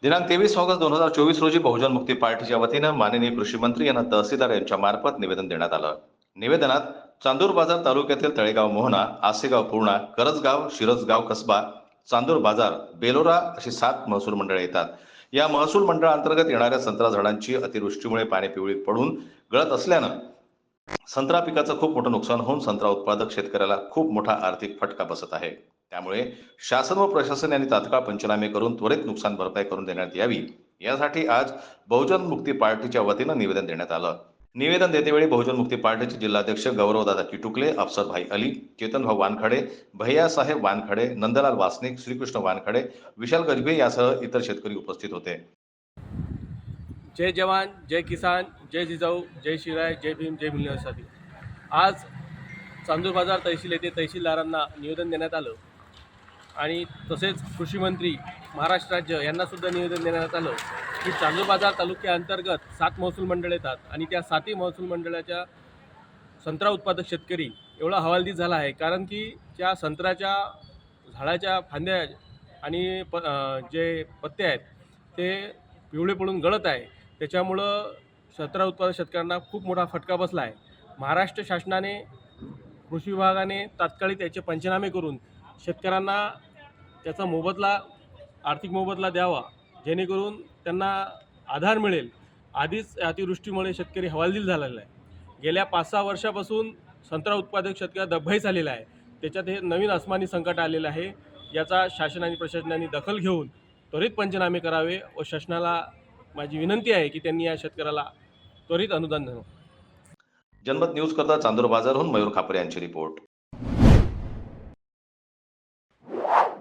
दिनांक 23 ऑगस्ट 2024 रोजी बहुजन मुक्ती पार्टीच्या वतीनं माननीय कृषी मंत्री यांना तहसीलदार यांच्या मार्फत निवेदन देण्यात आलं. निवेदनात चांदूर बाजार तालुक्यातील तळेगाव मोहना, आसेगाव पूर्णा, करजगाव, शिरसगाव कसबा, चांदूर बाजार, बेलोरा अशी 7 महसूल मंडळे येतात. या महसूल मंडळांतर्गत येणाऱ्या संत्रा झाडांची अतिवृष्टीमुळे पाने पिवळी पडून गळत असल्यानं संत्रा पिकाचं खूप मोठं नुकसान होऊन संत्रा उत्पादक शेतकऱ्याला खूप मोठा आर्थिक फटका बसत आहे. त्यामुळे शासन व प्रशासन यांनी तात्काळ पंचनामे करून त्वरित नुकसान भरपाई करून देण्यात यावी, यासाठी आज बहुजन मुक्ती पार्टीच्या वतीनं निवेदन देण्यात आलं. निवेदन देतेवेळी बहुजन मुक्ती पार्टीचे जिल्हाध्यक्ष गौरवदादा किटुकले, अफसरभाई अली, चेतनभाऊ वानखडे, भैयासाहेब वानखडे, नंदलाल वासनिक, श्रीकृष्ण वानखडे, विशाल गजबे यासह इतर शेतकरी उपस्थित होते. जय जवान, जय किसान, जय जिजाऊ, जय शिवराय, जय भीम, जय मिलनासाठी. आज चांदूर बाजार तहसील येथे तहसीलदारांना निवेदन देण्यात आलं आणि तसेच कृषी मंत्री महाराष्ट्र राज्य यांनासुद्धा निवेदन देण्यात आलं की चांदूर बाजार तालुक्याअंतर्गत 7 महसूल मंडळ येतात आणि त्या 7ही महसूल मंडळाच्या संत्रा उत्पादक शेतकरी एवढा हवालदिल झाला आहे, कारण की त्या संत्र्याच्या झाडाच्या फांद्या आणि जे पत्ते आहेत ते पिवळे पडून गळत आहे. त्याच्यामुळं संत्रा उत्पादक शेतकऱ्यांना खूप मोठा फटका बसला आहे. महाराष्ट्र शासनाने, कृषी विभागाने तात्काळ त्याचे पंचनामे करून शेतकऱ्यांना त्याचा मोबदला, आर्थिक मोबदला द्यावा, जेणेकरून त्यांना आधार मिळेल. आधीच अतिवृष्टीमुळे शेतकरी हवालदिल झालेला आहे. गेल्या 5-6 वर्षापासून संत्रा उत्पादक शेतकरी दबाई झालेला आहे. त्याच्यात हे नवीन आसमानी संकट आलेलं आहे. याचा शासन आणि प्रशासनाने दखल घेऊन त्वरित पंचनामे करावे व शासनाला माझी विनंती आहे की त्यांनी या शेतकऱ्याला त्वरित अनुदान द्यावं. जनमत न्यूज करता चांदूर बाजारहून मयूर खापरे यांची रिपोर्ट.